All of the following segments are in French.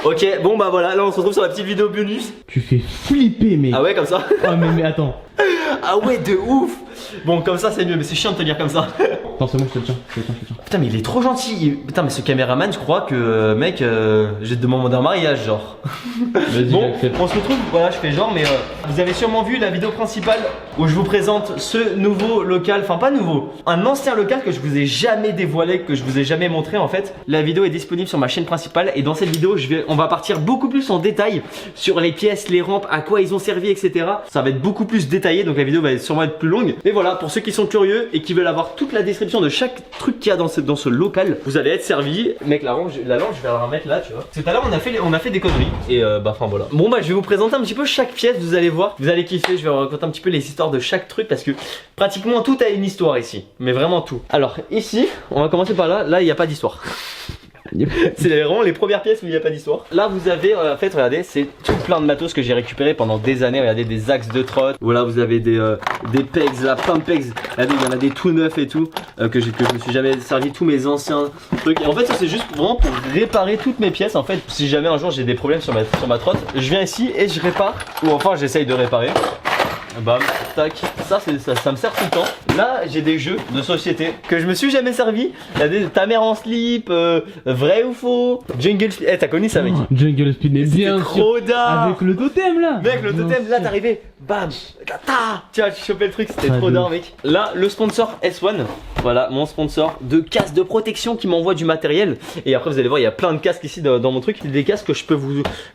Ok, bon bah voilà, là on se retrouve sur la petite vidéo bonus. Tu fais flipper, mec. Ah ouais, comme ça. Ah, mais attends. Ah ouais, de ouf. Bon, comme ça c'est mieux, mais c'est chiant de te dire comme ça. Attends, c'est bon, je te tiens, je te tiens. Putain, mais il est trop gentil. Putain, mais ce caméraman, je crois que mec, je vais te demander un mariage, genre. Vas-y, Bon, j'accepte. on se retrouve, voilà, je fais genre, mais vous avez sûrement vu la vidéo principale où je vous présente ce nouveau local, enfin pas nouveau, un ancien local que je vous ai jamais dévoilé, que je vous ai jamais montré en fait. La vidéo est disponible sur ma chaîne principale et dans cette vidéo, on va partir beaucoup plus en détail sur les pièces, les rampes, à quoi ils ont servi, etc. Ça va être beaucoup plus détaillé, donc la vidéo va sûrement être plus longue. Mais voilà, pour ceux qui sont curieux et qui veulent avoir toute la description de chaque truc qu'il y a dans ce local, vous allez être servi. Mec, la lampe, je vais la remettre là, tu vois. Tout à l'heure, on a fait des conneries et bah enfin voilà. Bon bah je vais vous présenter un petit peu chaque pièce, vous allez voir, vous allez kiffer. Je vais vous raconter un petit peu les histoires de chaque truc parce que pratiquement tout a une histoire ici, mais vraiment tout. Alors ici, on va commencer par là. Là, il n'y a pas d'histoire. C'est vraiment les premières pièces où il n'y a pas d'histoire. Là vous avez en fait, regardez, c'est tout plein de matos que j'ai récupéré pendant des années. Regardez, des axes de trotte. Voilà, vous avez des pegs là, plein de pegs. Regardez, il y en a des tout neufs et tout que je me suis jamais servi, tous mes anciens trucs. Et en fait ça c'est juste vraiment pour réparer toutes mes pièces. En fait, si jamais un jour j'ai des problèmes sur ma trotte, je viens ici et je répare, ou enfin j'essaye de réparer. Bam, tac, ça me sert tout le temps. Là j'ai des jeux de société que je me suis jamais servi. Il y a des ta mère en slip, vrai ou faux, Jungle Speed. Eh, t'as connu ça, mec? Jungle Speed, mais bien sûr. Trop d'art. Avec le totem là. Mec, le totem, là t'arrivais, bam, tiens, tu chopais le truc, c'était trop d'art, mec. Là, le sponsor S1, voilà mon sponsor de casque de protection qui m'envoie du matériel. Et après vous allez voir, il y a plein de casques ici dans mon truc. Des casques que je peux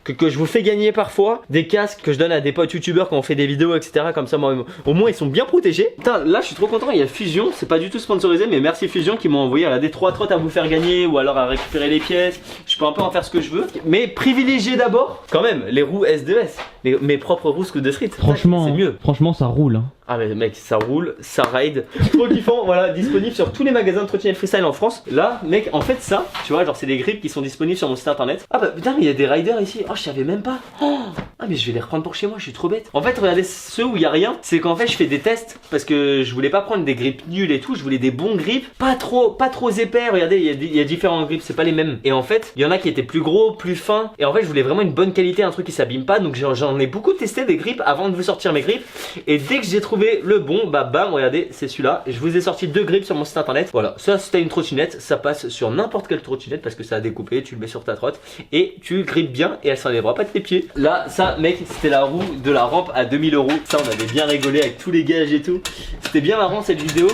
que je vous fais gagner parfois. Des casques que je donne à des potes youtubeurs quand on fait des vidéos, etc. Comme ça, moi, au moins ils sont bien protégés. Putain, là je suis trop content, il y a Fusion, c'est pas du tout sponsorisé, mais merci Fusion qui m'ont envoyé des 3 trottes à vous faire gagner ou alors à récupérer les pièces. Je peux un peu en faire ce que je veux, mais privilégier d'abord quand même les roues S2S, mes propres roues Scoot de Street. Franchement, c'est mieux. Franchement, ça roule. Hein. Ah mais mec, ça roule, ça ride. Trop kiffant, voilà, disponible sur tous les magasins de trottinette freestyle en France. Là, mec, en fait ça, tu vois, genre c'est des grips qui sont disponibles sur mon site internet. Ah bah putain, mais il y a des riders ici. Oh, je savais même pas. Oh, ah mais je vais les reprendre pour chez moi, je suis trop bête. En fait, regardez ceux où il y a rien, c'est qu'en fait je fais des tests parce que je voulais pas prendre des grips nuls et tout, je voulais des bons grips, pas trop épais. Regardez, il y a différents grips, c'est pas les mêmes. Et en fait, il y en a qui étaient plus gros, plus fins. Et en fait, je voulais vraiment une bonne qualité, un truc qui s'abîme pas. Donc j'en ai beaucoup testé des grips avant de vous sortir mes grips. Et dès que j'ai trouvé le bon, bah bam, regardez, c'est celui-là. Je vous ai sorti 2 grips sur mon site internet. Voilà, ça c'était une trottinette, ça passe sur n'importe quelle trottinette parce que ça a découpé, tu le mets sur ta trotte et tu grippes bien et elle s'enlèvera pas de tes pieds. Là, ça mec, c'était la roue de la rampe à 2000 €. Ça, on avait bien rigolé avec tous les gages et tout. C'était bien marrant cette vidéo.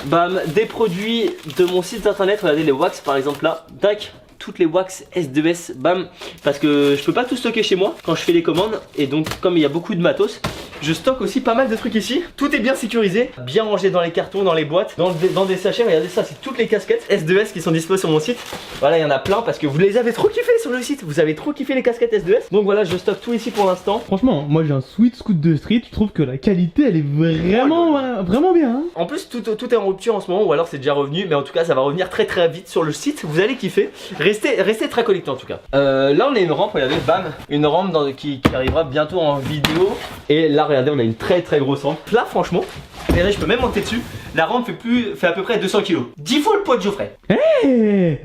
Bam, des produits de mon site internet, regardez les wax par exemple là, tac. Toutes les wax S2S, bam, parce que je peux pas tout stocker chez moi quand je fais les commandes et donc comme il y a beaucoup de matos, je stocke aussi pas mal de trucs ici. Tout est bien sécurisé, bien rangé dans les cartons, dans les boîtes, dans des sachets. Regardez ça, c'est toutes les casquettes S2S qui sont dispo sur mon site. Voilà, il y en a plein parce que vous les avez trop kiffé sur le site. Vous avez trop kiffé les casquettes S2S. Donc voilà, je stocke tout ici pour l'instant. Franchement, moi j'ai un Sweet Scoot de Street. Je trouve que la qualité elle est vraiment bien. Hein. En plus, tout est en rupture en ce moment, ou alors c'est déjà revenu, mais en tout cas, ça va revenir très vite sur le site. Vous allez kiffer. Restez très connectés en tout cas. Là, on a une rampe, regardez, bam, une rampe qui arrivera bientôt en vidéo. Et là, regardez, on a une très grosse rampe. Là, franchement, regardez, je peux même monter dessus. La rampe fait à peu près 200 kg. 10 fois le poids de Geoffrey. Hey,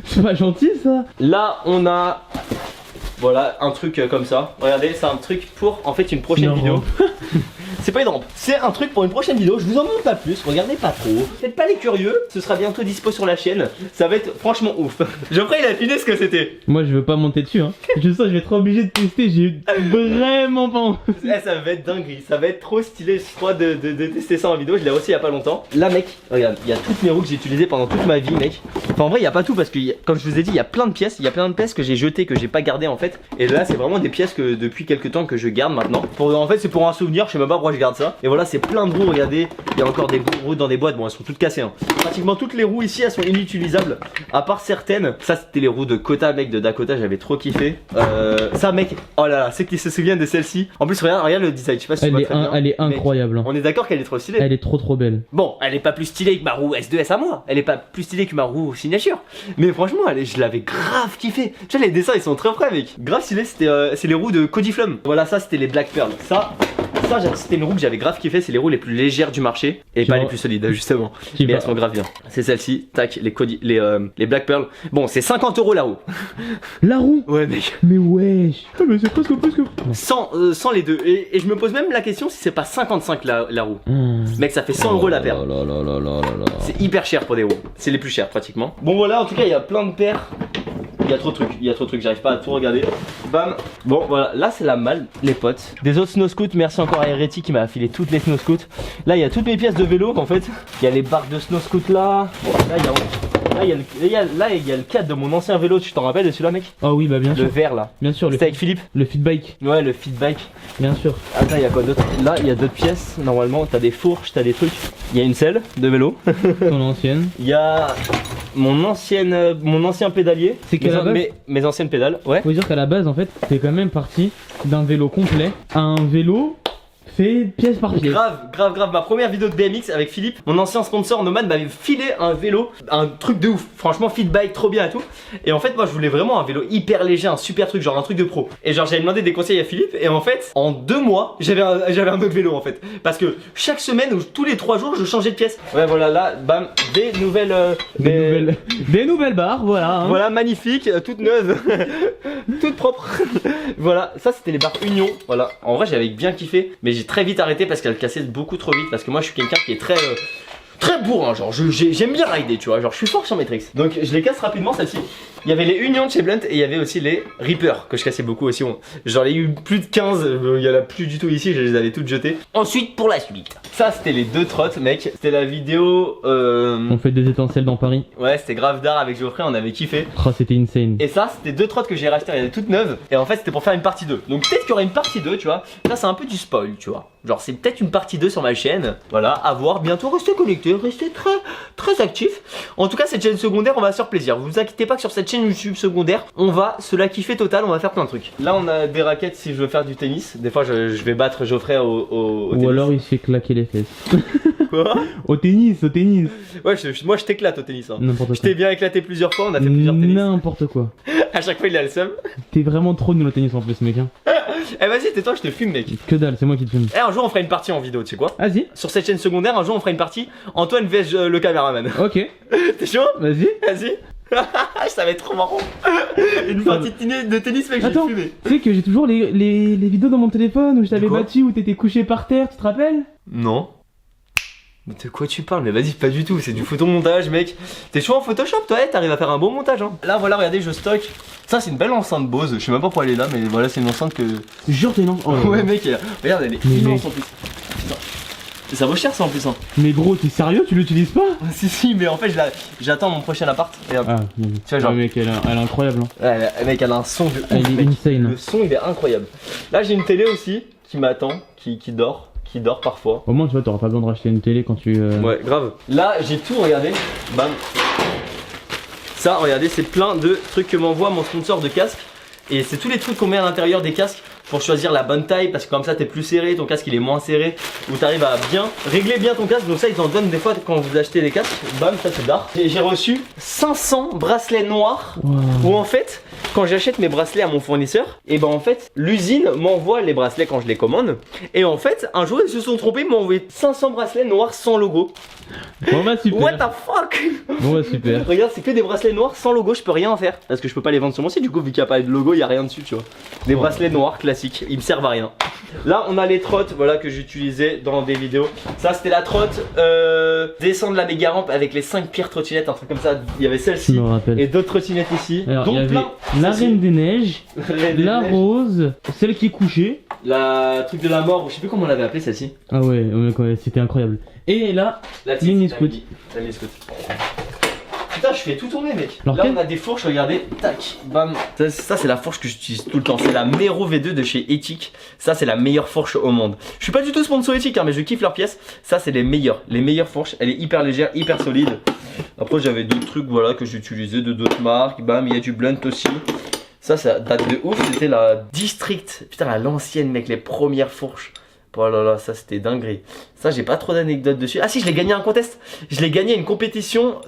c'est pas gentil ça. Là, on a voilà un truc comme ça. Regardez, c'est un truc pour en fait une prochaine vidéo. C'est pas une rampe, c'est un truc pour une prochaine vidéo. Je vous en montre pas plus, regardez pas trop. Faites pas les curieux, ce sera bientôt dispo sur la chaîne. Ça va être franchement ouf. Geoffrey, il a filé ce que c'était. Moi je veux pas monter dessus hein. Je sens que je vais être obligé de tester, j'ai vraiment pas envie. Ça va être dinguerie, ça va être trop stylé, je crois, de tester ça en vidéo. Je l'ai reçu il y a pas longtemps. Là mec, regarde, il y a toutes mes roues que j'ai utilisées pendant toute ma vie mec. Enfin en vrai il y a pas tout parce que comme je vous ai dit, il y a plein de pièces. Il y a plein de pièces que j'ai jetées, que j'ai pas gardées en fait. Et là c'est vraiment des pièces que depuis quelques temps que je garde maintenant. En fait c'est pour un souvenir, je sais même pas pourquoi je garde ça. Et voilà, c'est plein de roues, regardez. Il y a encore des roues dans des boîtes, bon elles sont toutes cassées hein. Pratiquement toutes les roues ici elles sont inutilisables, à part certaines. Ça c'était les roues de Kota mec, de Dakota, j'avais trop kiffé. Ça mec, oh là là, ceux qui se souviennent de celle-ci. En plus regarde le design, je sais pas si tu vois très bien. Elle est incroyable hein. On est d'accord qu'elle est trop stylée. Elle est trop belle. Bon, elle est pas plus stylée que ma roue S2S à moi. Elle est pas plus stylée que ma roue signature. Mais franchement, je l'avais grave kiffé. Tu vois les dessins ils sont très frais mec. Grave stylé, c'est les roues de Cody Flum. Voilà, ça c'était les Black Pearl. Ça Ça, c'était une roue que j'avais grave kiffé. C'est les roues les plus légères du marché et pas les plus solides, justement. Mais elles sont grave bien. C'est celle-ci, tac, les Black Pearl. Bon, c'est 50 € la roue. La roue? Ouais, mec. Mais wesh. Ah, mais c'est presque. Sans les deux. Et je me pose même la question si c'est pas 55 la roue. Mec, ça fait 100 € la paire. C'est hyper cher pour des roues. C'est les plus chers pratiquement. Bon, voilà, en tout cas, il y a plein de paires. Il y a trop de trucs, j'arrive pas à tout regarder. Bam. Bon, voilà, là c'est la malle, les potes. Des autres snow scouts, merci encore à Hereti qui m'a affilé toutes les snow scouts. Là, il y a toutes mes pièces de vélo en fait. Il y a les barres de snow scoot là. Bon, là, il y a le cadre de mon ancien vélo, tu t'en rappelles de celui-là, mec? Ah oui, bah bien sûr. Le vert là. Bien sûr, C'était avec Philippe. Le feedbike. Ouais, le feedback. Bien sûr. Attends, il y a quoi d'autre? Là, il y a d'autres pièces. Normalement, t'as des fourches, t'as des trucs. Il y a une selle de vélo. Ton ancienne. Il y a mon ancien pédalier. C'est qu'à la base, mes anciennes pédales. Ouais. faut dire qu'à la base, en fait, t'es quand même parti d'un vélo complet à un vélo fait pièce par pièce. Grave. Ma première vidéo de BMX avec Philippe, mon ancien sponsor Nomad m'avait filé un vélo, un truc de ouf. Franchement, feedback trop bien et tout. Et en fait, moi, je voulais vraiment un vélo hyper léger, un super truc, genre un truc de pro. Et genre, j'avais demandé des conseils à Philippe. Et en fait, en 2 mois, j'avais un autre vélo en fait. Parce que chaque semaine ou tous les 3 jours, je changeais de pièce. Ouais, voilà, là, bam, des nouvelles barres, voilà. Hein. Voilà, magnifiques, toutes neuves, toutes propres. Voilà, ça c'était les barres Union. Voilà, en vrai, j'avais bien kiffé, mais j'ai très vite arrêté parce qu'elle cassait beaucoup trop vite. Parce que moi, je suis quelqu'un qui est très bourrin, genre j'aime bien rider, tu vois, genre je suis fort sur mes tricks. Donc je les casse rapidement, celle-ci. Il y avait les Union de chez Blunt et il y avait aussi les Reaper que je cassais beaucoup aussi. J'en ai eu plus de 15, il y en a plus du tout ici, je les avais toutes jetées. Ensuite pour la suite. Ça c'était les 2 trottes, mec. C'était la vidéo On fait des étincelles dans Paris. Ouais, c'était grave d'art avec Geoffrey, on avait kiffé. Oh, c'était insane. Et ça c'était 2 trottes que j'ai rachetées, elles étaient toutes neuves. Et en fait c'était pour faire une partie 2. Donc peut-être qu'il y aura une partie 2, tu vois. Là c'est un peu du spoil, tu vois. Genre c'est peut-être une partie 2 sur ma chaîne. Voilà, à voir bientôt, restez connectés, restez très actifs. En tout cas cette chaîne secondaire on va se faire plaisir. Vous inquiétez pas que sur cette chaîne YouTube secondaire on va se la kiffer total, on va faire plein de trucs. Là on a des raquettes si je veux faire du tennis. Des fois je vais battre Geoffrey au tennis. Ou alors il se fait claquer les fesses. Quoi? Au tennis. Ouais, moi je t'éclate au tennis. Hein. N'importe quoi. Je t'ai bien éclaté plusieurs fois, on a fait plusieurs tennis. N'importe quoi. À chaque fois il a le seum. T'es vraiment trop nul au tennis en plus, mec. Hein. Eh vas-y, tais-toi, je te fume, mec. Que dalle, c'est moi qui te fume. Eh, un jour on fera une partie en vidéo, tu sais quoi? Vas-y. Sur cette chaîne secondaire, un jour on fera une partie Antoine vs le caméraman. Ok. T'es chaud? Vas-y. Ça va être trop marrant. Une partie de tennis, mec, j'ai Attends, fumé. tu sais que j'ai toujours les vidéos dans mon téléphone où je t'avais quoi battu, où t'étais couché par terre, tu te rappelles? Non. Mais de quoi tu parles? Mais vas-y, pas du tout, c'est du photomontage, mec. T'es chaud en Photoshop, toi? T'arrives à faire un bon montage, hein. Là, voilà, regardez, je stocke. Ça, c'est une belle enceinte Bose. Je sais même pas pourquoi elle est là, mais voilà, c'est une enceinte que. Jure, t'es non. Oh, ouais, mec, regarde, elle est mais immense mec. en plus. Putain. Ça vaut cher, ça en plus, hein. Mais gros, t'es sérieux? Tu l'utilises pas? Si, mais en fait, j'attends mon prochain appart. Regarde. Ah, Tu vois, genre. ouais, mec, elle est incroyable. Hein. Ouais, mec, elle a un son de ouf, Elle est mec. insane. Le son, il est incroyable. Là, j'ai une télé aussi qui m'attend, qui dort parfois. Au moins, tu vois, t'auras pas besoin de racheter une télé quand tu. Ouais, grave. Là, j'ai tout, regardez. Bam. Ça, regardez, c'est plein de trucs que m'envoie mon sponsor de casque. Et c'est tous les trucs qu'on met à l'intérieur des casques pour choisir la bonne taille, parce que comme ça t'es plus serré, ton casque il est moins serré, ou t'arrives à bien régler bien ton casque. Donc ça ils t'en donnent des fois quand vous achetez des casques. Bam, ça c'est d'art. J'ai reçu 500 bracelets noirs. Wow. Où en fait, quand j'achète mes bracelets à mon fournisseur, et ben en fait l'usine m'envoie les bracelets quand je les commande. Et en fait un jour ils se sont trompés, ils m'ont envoyé 500 bracelets noirs sans logo. Bon bah super. What the fuck. Bon bah super. Regarde, c'est que des bracelets noirs sans logo, je peux rien en faire. Parce que je peux pas les vendre sur mon site, du coup vu qu'il n'y a pas de logo, il n'y a rien dessus, tu vois. Des bracelets noirs classiques, ils me servent à rien. Là on a les trottes, voilà, que j'utilisais dans des vidéos. Ça c'était la trotte descendre la méga rampe avec les 5 pires trottinettes, un truc comme ça. Il y avait Je celle-ci me rappelle. et d'autres trottinettes ici. Alors, Donc il y avait plein. la Celle-ci. reine des neiges, Reine des la Neiges. rose, celle qui est couchée. La truc de la mort, je sais plus comment on l'avait appelé celle-ci. Ah ouais, c'était incroyable. Et là, La Mini petite, scoot. la mini scoot. Putain, je fais tout tourner, mec. Alors là, quelle- on a des fourches, regardez. Tac, bam. Ça c'est la fourche que j'utilise tout le temps. C'est la Mero V2 de chez Ethic. Ça, c'est la meilleure fourche au monde. Je suis pas du tout sponsor Ethic, hein, mais je kiffe leurs pièces. Ça, c'est les meilleures fourches. Elle est hyper légère, hyper solide. Après, j'avais d'autres trucs, voilà, que j'utilisais de d'autres marques. Bam, il y a du Blunt aussi. Ça date de ouf. C'était la District. Putain, l'ancienne, mec, les premières fourches. Oh là là, ça c'était dinguerie. Ça, j'ai pas trop d'anecdotes dessus. Ah si, je l'ai gagné à un contest. Je l'ai gagné à une compétition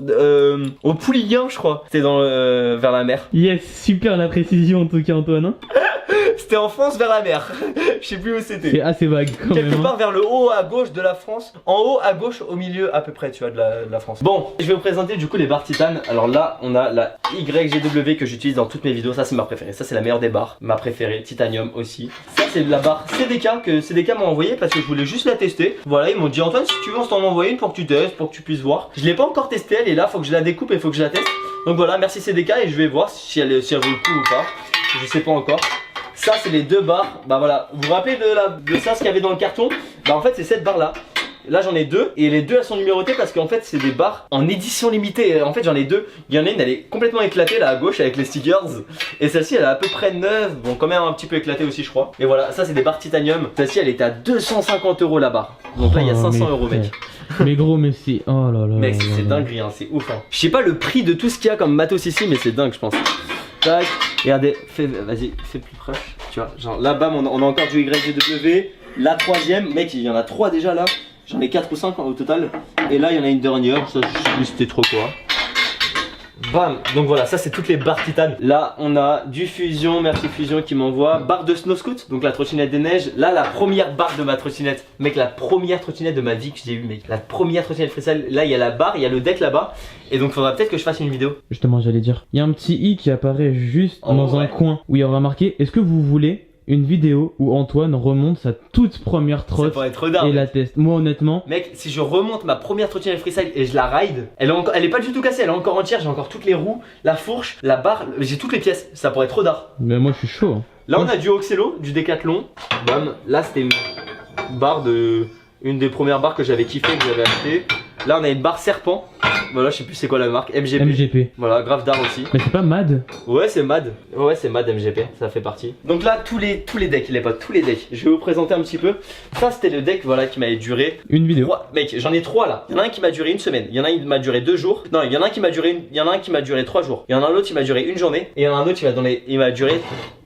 au Pouliguen, je crois. C'était vers la mer. Yes, super la précision en tout cas Antoine. Hein. C'était en France vers la mer. Je sais plus où c'était. C'est assez vague quand Quelque même. part vers le haut à gauche de la France. En haut à gauche, au milieu à peu près, tu vois, de la France. Bon, je vais vous présenter du coup les barres titane. Alors là, on a la YGW que j'utilise dans toutes mes vidéos. Ça, c'est ma préférée. Ça, c'est la meilleure des barres. Ma préférée, titanium aussi. Ça, c'est de la barre CDK que CDK m'a envoyé parce que je voulais juste la tester. Voilà, ils m'ont dit Antoine, si tu veux, on t'en envoie une pour que tu testes, pour que tu puisses voir. Je l'ai pas encore testée, elle est là, faut que je la découpe et faut que je la teste. Donc voilà, merci CDK et je vais voir si elle vaut le coup ou pas. Je sais pas encore. Ça, c'est les deux barres. Bah voilà, vous vous rappelez de ça, ce qu'il y avait dans le carton? Bah en fait, c'est cette barre là. Là j'en ai deux et les deux elles sont numérotées parce qu'en fait c'est des barres en édition limitée. En fait j'en ai deux. Il y en a une elle est complètement éclatée là à gauche avec les stickers. Et celle-ci elle est à peu près neuve. Bon quand même un petit peu éclatée aussi je crois. Et voilà ça c'est des barres titanium. Celle-ci elle était à 250 € la barre. Donc là il y a 500 € mec. Mais gros mais c'est... Oh là là. Mec c'est dinguerie hein, c'est ouf hein. Je sais pas le prix de tout ce qu'il y a comme matos ici mais c'est dingue je pense. Tac. Regardez, vas-y fais plus proche. Tu vois genre là-bas on a encore du YGW. La troisième, mec il y en a 3 déjà là. J'en ai 4 ou 5 au total. Et là il y en a une dernière, ça je sais plus c'était trop quoi. Bam. Donc voilà, ça c'est toutes les barres titane. Là on a du Fusion, merci Fusion qui m'envoie. Barre de Snow Scoot, donc la trottinette des neiges. Là la première barre de ma trottinette. Mec la première trottinette de ma vie que j'ai eu mec. La première trottinette freestyle. Là il y a la barre, il y a le deck là-bas. Et donc faudra peut-être que je fasse une vidéo. Justement j'allais dire. Il y a un petit i qui apparaît juste dans un coin où il y aura marqué est-ce que vous voulez une vidéo où Antoine remonte sa toute première trotte et la teste. Moi honnêtement mec si je remonte ma première trottinette freestyle et je la ride, elle est pas du tout cassée, elle est encore entière, j'ai encore toutes les roues, la fourche, la barre, j'ai toutes les pièces, ça pourrait être trop d'art. Mais moi je suis chaud hein. Là on a du Oxelo, du Decathlon. Bam, là c'était une barre de... une des premières barres que j'avais kiffé, que j'avais acheté. Là on a une barre serpent. Voilà, je sais plus c'est quoi la marque, MGP. Voilà, grave d'art aussi. Mais c'est pas Mad? Ouais, c'est Mad. Ouais, c'est Mad MGP, ça fait partie. Donc là, tous les decks, les potes, tous les decks. Je vais vous présenter un petit peu. Ça, c'était le deck, voilà, qui m'avait duré une vidéo. Mec, j'en ai 3 là. Il y en a un qui m'a duré une semaine. Il y en a un qui m'a duré 2 jours. Non, il y en a un qui m'a duré il y en a un qui m'a duré 3 jours. Il y en a un autre qui m'a duré une journée. Et il y en a un autre qui m'a duré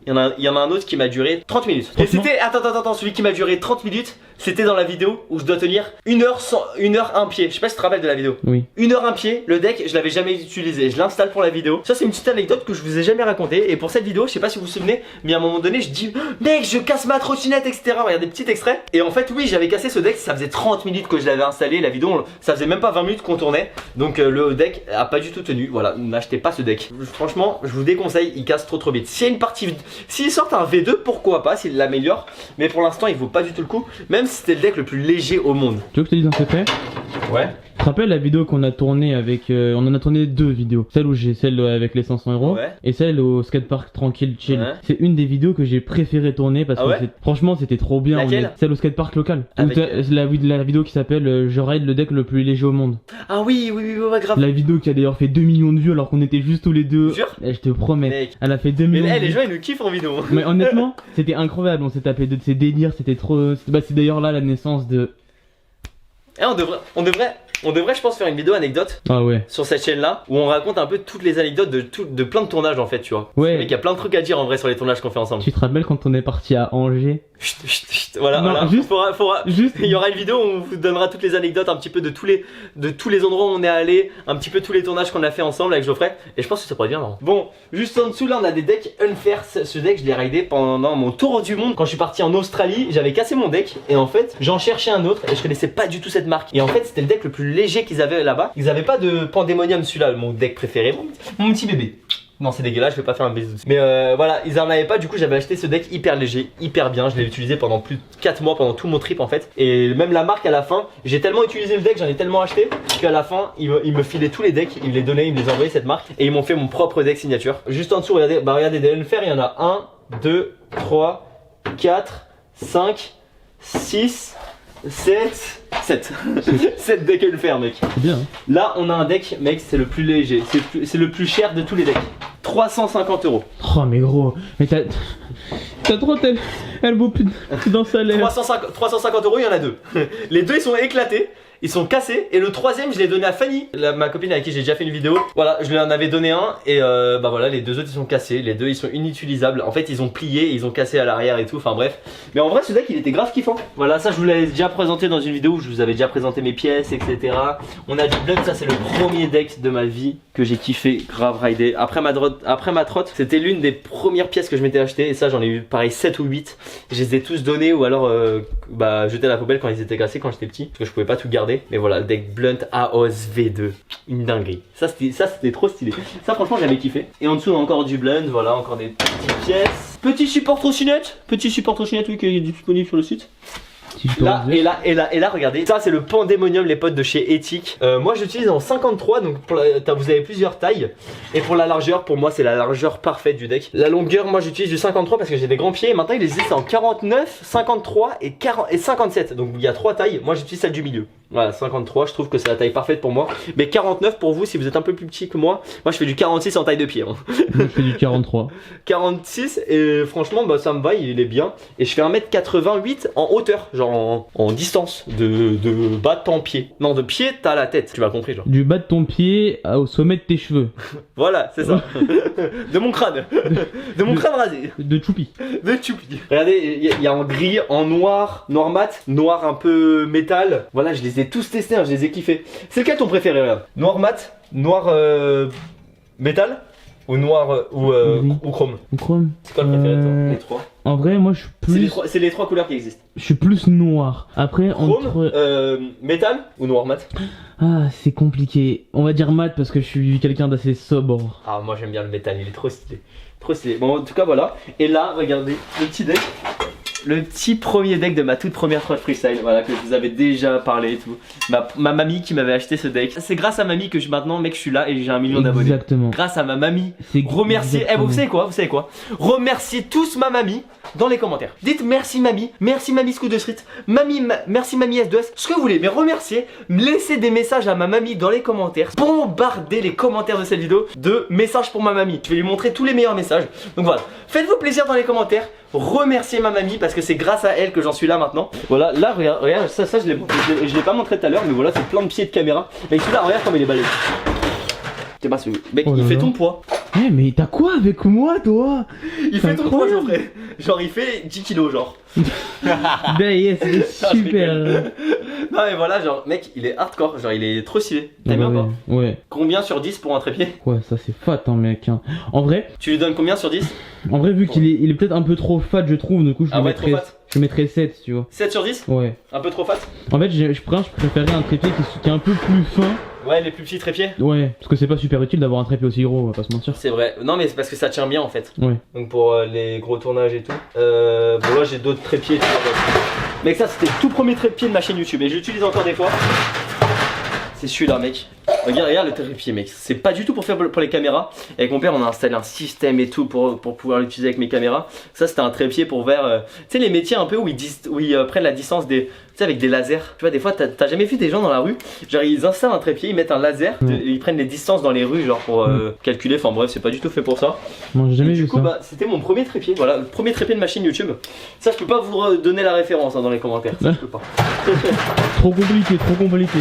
il y en a un autre qui m'a duré 30 minutes. Et c'était, attends, celui qui m'a duré 30 minutes, c'était dans la vidéo où je dois tenir 1 heure un pied. Je sais pas si tu te rappelles de la vidéo. Oui. 1 heure un pied, le deck, je l'avais jamais utilisé. Je l'installe pour la vidéo. Ça, c'est une petite anecdote que je vous ai jamais racontée. Et pour cette vidéo, je sais pas si vous vous souvenez, mais à un moment donné, je dis, mec, je casse ma trottinette, etc. Regardez, petits extraits. Et en fait, oui, j'avais cassé ce deck. Ça faisait 30 minutes que je l'avais installé. La vidéo, ça faisait même pas 20 minutes qu'on tournait. Donc, le deck a pas du tout tenu. Voilà, n'achetez pas ce deck. Franchement, je vous déconseille, il casse trop vite. S'il y a une partie, s'il sort un V2, pourquoi pas, s'il l'améliore. Mais pour l'instant, il vaut pas du tout le coup. Même si c'était le deck le plus léger au monde. Tu veux que je te dise un secret? Ouais. Tu te rappelles la vidéo qu'on a tournée avec... on en a tourné 2 vidéos. Celle où j'ai celle avec les 500 € ouais. Et celle au skatepark tranquille chill. Ouais. C'est une des vidéos que j'ai préféré tourner parce que franchement c'était trop bien. Laquelle? Celle au skatepark local. Avec la vidéo qui s'appelle je ride le deck le plus léger au monde. Ah oui, grave. La vidéo qui a d'ailleurs fait 2 millions de vues alors qu'on était juste tous les deux. Jure? Je te promets. Mec. Elle a fait 2 millions de vues. Les gens ils nous kiffent en vidéo. Mais honnêtement c'était incroyable. On s'est tapé de ces délires. C'était trop... Bah, c'est d'ailleurs là la naissance de... Eh, on devrait je pense faire une vidéo anecdote sur cette chaîne là où on raconte un peu toutes les anecdotes de plein de tournages en fait tu vois. Ouais. Il y a plein de trucs à dire en vrai sur les tournages qu'on fait ensemble. Tu te rappelles quand on est parti à Angers? Voilà, non, voilà. Juste, il y aura une vidéo où on vous donnera toutes les anecdotes un petit peu de tous les endroits où on est allé, un petit peu tous les tournages qu'on a fait ensemble avec Geoffrey. Et je pense que ça pourrait être bien marrant. Bon, juste en dessous là on a des decks Unfair. Ce deck je l'ai raidé pendant mon tour du monde. Quand je suis parti en Australie, j'avais cassé mon deck et en fait j'en cherchais un autre et je connaissais pas du tout cette marque. Et en fait c'était le deck le plus léger qu'ils avaient là-bas. Ils avaient pas de Pandemonium, celui-là, mon deck préféré, mon petit bébé. Non c'est dégueulasse, je vais pas faire un bisou. Mais voilà, ils en avaient pas, du coup j'avais acheté ce deck hyper léger, hyper bien. Je l'ai utilisé pendant plus de 4 mois, pendant tout mon trip en fait. Et même la marque à la fin, j'ai tellement utilisé le deck, j'en ai tellement acheté qu'à la fin ils me filaient tous les decks, ils me les donnaient, ils me les envoyaient cette marque. Et ils m'ont fait mon propre deck signature. Juste en dessous, regardez des Unfair, il y en a 1, 2, 3, 4, 5, 6, 7 7 decks Unfair mec. C'est bien hein. Là on a un deck mec, c'est le plus léger, c'est le plus cher de tous les decks. 350 €. Oh mais gros, mais t'as trop elle vaut plus d'un salaire. 350 €, il y en a 2. Les deux ils sont éclatés. ils sont cassés. Et le troisième, je l'ai donné à Fanny, ma copine avec qui j'ai déjà fait une vidéo. Voilà, je lui en avais donné un. Et bah voilà, les deux autres ils sont cassés. Les deux ils sont inutilisables. En fait, ils ont plié, ils ont cassé à l'arrière et tout. Enfin bref. Mais en vrai, ce deck il était grave kiffant. Voilà, ça je vous l'avais déjà présenté dans une vidéo où je vous avais déjà présenté mes pièces, etc. On a du Blood, ça c'est le premier deck de ma vie que j'ai kiffé grave rider. Après ma trotte, c'était l'une des premières pièces que je m'étais acheté. Et ça, j'en ai eu pareil 7 ou 8. Je les ai tous donnés ou alors bah, jetés à la poubelle quand ils étaient cassés quand j'étais petit. Parce que je pouvais pas tout garder. Mais voilà, le deck Blunt AOS V2. Une dinguerie. Ça c'était trop stylé. Ça franchement j'avais kiffé. Et en dessous on a encore du Blunt, voilà, encore des petites pièces. Petit support trottinette. Petit support trottinette, oui, qui est disponible sur le site. Là, et là, regardez, ça c'est le Pandemonium, les potes de chez Ethic. Moi j'utilise en 53, donc vous avez plusieurs tailles. Et pour la largeur, pour moi c'est la largeur parfaite du deck. La longueur, moi j'utilise du 53 parce que j'ai des grands pieds. Et maintenant il existe en 49, 53 et 57. Donc il y a 3 tailles, moi j'utilise celle du milieu. Voilà, 53, je trouve que c'est la taille parfaite pour moi. Mais 49 pour vous, si vous êtes un peu plus petit que moi je fais du 46 en taille de pied. Moi je fais du 43. 46 et franchement bah, ça me va, il est bien. Et je fais 1m88 en hauteur, genre en distance de bas de ton pied. Non, de pied t'as la tête, tu m'as compris genre. Du bas de ton pied au sommet de tes cheveux. Voilà, c'est ça. De mon crâne. De mon crâne rasé. De choupi. De choupi. Regardez, il y a en gris, en noir, noir mat, noir un peu métal. Voilà, je les ai tous testés, hein, je les ai kiffés. C'est lequel ton préféré, regarde? Noir mat, noir métal ou noir ou chrome? Ou chrome. C'est quoi le préféré de toi? Les trois. En vrai, moi je suis plus. C'est les trois couleurs qui existent. Je suis plus noir. Après, chrome, entre. métal ou noir mat? Ah, c'est compliqué. On va dire mat parce que je suis quelqu'un d'assez sobre. Ah, moi j'aime bien le métal, il est trop stylé. Trop stylé. Bon, en tout cas, voilà. Et là, regardez, le petit deck. Le petit premier deck de ma toute première trotte freestyle, voilà, que je vous avais déjà parlé et tout. Ma mamie qui m'avait acheté ce deck. C'est grâce à mamie que maintenant, mec, je suis là et j'ai 1 million d'abonnés. Exactement. Grâce à ma mamie. Remerciez. Eh, vous savez quoi? Remerciez tous ma mamie dans les commentaires. Dites merci mamie Scoot de Street, merci mamie S2S, ce que vous voulez, mais remerciez. Laissez des messages à ma mamie dans les commentaires. Bombardez les commentaires de cette vidéo de messages pour ma mamie. Je vais lui montrer tous les meilleurs messages. Donc voilà, faites-vous plaisir dans les commentaires. Remerciez ma mamie parce que c'est grâce à elle que j'en suis là maintenant. Voilà, là regarde ça je l'ai pas montré tout à l'heure, mais voilà, c'est plein de pieds de caméra. Mais celui-là, regarde comme il est balèze. C'est pas celui. Mec, il fait ton poids. Eh, mais t'as quoi avec moi, toi? Il fait ton poids, Geoffrey. Genre, il fait 10 kilos, genre. Ben yes, c'est super. Non, mais voilà, genre, mec, il est hardcore. Genre, il est trop stylé. T'aimes bien pas? Ouais. Combien sur 10 pour un trépied? Ouais, ça c'est fat, hein, mec. Hein. En vrai. Tu lui donnes combien sur 10? En vrai, vu qu'il est peut-être un peu trop fat, je trouve. Du coup, je mettrais 7, tu vois. 7 sur 10? Ouais. Un peu trop fat? En fait, je préférais un trépied qui est un peu plus fin. Ouais, les plus petits trépieds. Ouais, parce que c'est pas super utile d'avoir un trépied aussi gros, on va pas se mentir. C'est vrai. Non, mais c'est parce que ça tient bien en fait. Ouais. Donc pour les gros tournages et tout. Bon, là j'ai d'autres trépieds. Mec, ça c'était le tout premier trépied de ma chaîne YouTube et j'utilise encore des fois. C'est celui-là, mec. Regarde le trépied, mec. C'est pas du tout pour faire pour les caméras. Avec mon père, on a installé un système et tout pour pouvoir l'utiliser avec mes caméras. Ça, c'était un trépied pour faire. Tu sais, les métiers un peu où ils prennent la distance des. Tu sais, avec des lasers. Tu vois, des fois, t'as jamais vu des gens dans la rue. Genre, ils installent un trépied, ils mettent un laser, ils prennent les distances dans les rues, genre pour calculer. Enfin, bref, c'est pas du tout fait pour ça. Moi, j'ai jamais vu ça. Du coup, bah, c'était mon premier trépied. Voilà, le premier trépied de ma chaîne YouTube. Ça, je peux pas vous donner la référence hein, dans les commentaires. Ça, je peux pas. Trop compliqué, trop compliqué.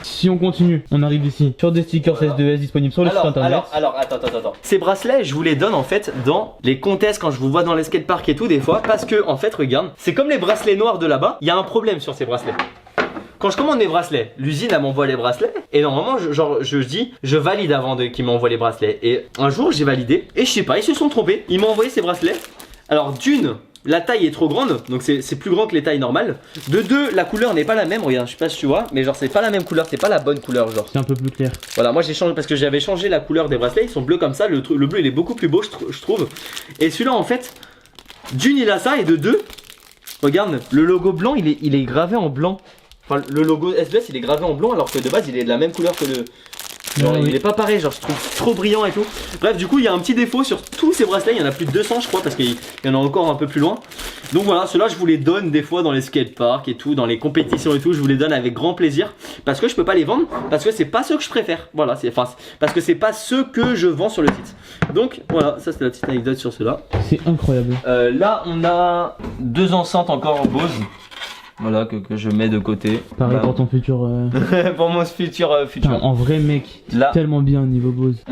Si on continue, on arrive ici sur des stickers S2S disponibles sur le site internet. Alors, attends. Ces bracelets, je vous les donne en fait dans les contests quand je vous vois dans les skateparks et tout des fois. Parce que, en fait, regarde, c'est comme les bracelets noirs de là-bas. Il y a un problème sur ces bracelets. Quand je commande mes bracelets, l'usine elle m'envoie les bracelets et normalement je dis je valide avant qu'ils m'envoient les bracelets. Et un jour j'ai validé et je sais pas, ils se sont trompés. Ils m'ont envoyé ces bracelets. Alors d'une, la taille est trop grande, donc c'est plus grand que les tailles normales. De deux, la couleur n'est pas la même. Regarde, je sais pas si tu vois, mais genre c'est pas la même couleur, c'est pas la bonne couleur genre. C'est un peu plus clair. Voilà, moi j'ai changé parce que j'avais changé la couleur des bracelets. Ils sont bleus comme ça, le bleu il est beaucoup plus beau je trouve. Et celui-là en fait, d'une il a ça et de deux, regarde, le logo blanc il est gravé en blanc. Enfin le logo S2S il est gravé en blanc alors que de base il est de la même couleur que le... Genre, il est pas pareil, genre je trouve trop brillant et tout. Bref, du coup il y a un petit défaut sur tous ces bracelets, il y en a plus de 200 je crois parce qu'il y en a encore un peu plus loin. Donc voilà, ceux-là je vous les donne des fois dans les skateparks et tout, dans les compétitions et tout, je vous les donne avec grand plaisir parce que je peux pas les vendre parce que c'est pas ceux que je préfère. Voilà, parce que c'est pas ceux que je vends sur le site. Donc voilà, ça c'est la petite anecdote sur ceux-là. C'est incroyable. Là on a deux enceintes encore en Bose. Voilà, que je mets de côté. Pareil pour ton futur. Pour mon futur. Putain, en vrai, mec, là. Tellement bien niveau Bose.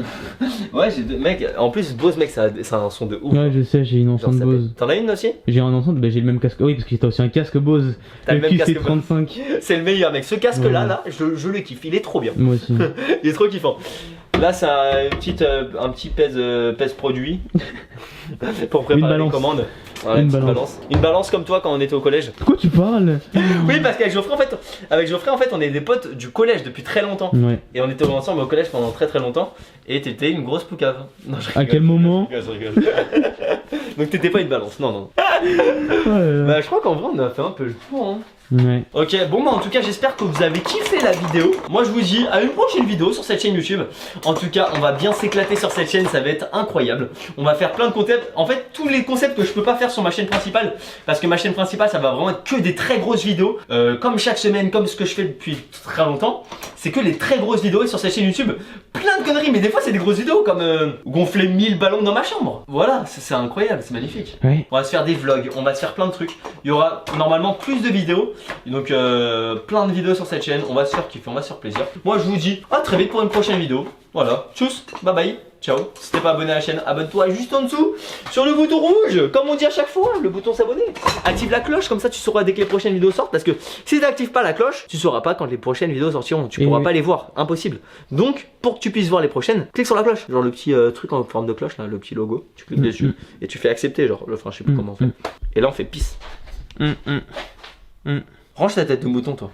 Ouais, mec, en plus, Bose, mec, ça a un son de ouf. Ouais, je sais, j'ai une enceinte Bose. T'en as une aussi? J'ai un enceinte, bah, j'ai le même casque. Oui, parce que t'as aussi un casque Bose. T'as le même casque QC35. C'est le meilleur, mec. Ce casque-là, je le kiffe. Il est trop bien. Moi aussi. Il est trop kiffant. Là, c'est un petit pèse produit pour préparer les commandes. Voilà, une balance comme toi quand on était au collège. De quoi tu parles? Oui, parce qu'avec Geoffrey, en fait, on est des potes du collège depuis très longtemps. Ouais. Et on était ensemble au collège pendant très longtemps. Et t'étais une grosse poucave. Non, je rigole. À quel moment? Je rigole. Donc t'étais pas une balance, non. Ouais. Bah, je crois qu'en vrai, on a fait un peu le tour. Hein. Ouais. Ok, bon bah en tout cas j'espère que vous avez kiffé la vidéo. Moi je vous dis à une prochaine vidéo sur cette chaîne YouTube. En tout cas on va bien s'éclater sur cette chaîne, ça va être incroyable. On va faire plein de concepts, en fait tous les concepts que je peux pas faire sur ma chaîne principale. Parce que ma chaîne principale ça va vraiment être que des très grosses vidéos. Comme chaque semaine, comme ce que je fais depuis très longtemps. C'est que les très grosses vidéos et sur cette chaîne YouTube plein de conneries. Mais des fois c'est des grosses vidéos comme gonfler 1000 ballons dans ma chambre. Voilà, c'est incroyable, c'est magnifique. Ouais. On va se faire des vlogs, on va se faire plein de trucs. Il y aura normalement plus de vidéos. Donc plein de vidéos sur cette chaîne, on va se faire kiffer, on va se faire plaisir. Moi je vous dis à très vite pour une prochaine vidéo. Voilà, tchuss, bye bye, ciao. Si t'es pas abonné à la chaîne, abonne-toi juste en dessous sur le bouton rouge, comme on dit à chaque fois, le bouton s'abonner. Active la cloche, comme ça tu sauras dès que les prochaines vidéos sortent. Parce que si t'actives pas la cloche, tu sauras pas quand les prochaines vidéos sortiront. Tu pourras pas les voir, impossible. Donc pour que tu puisses voir les prochaines, clique sur la cloche. Genre le petit truc en forme de cloche là, le petit logo. Tu cliques dessus et tu fais accepter, genre le frein, je sais plus comment on fait. Et là on fait peace. Range ta tête de mouton toi.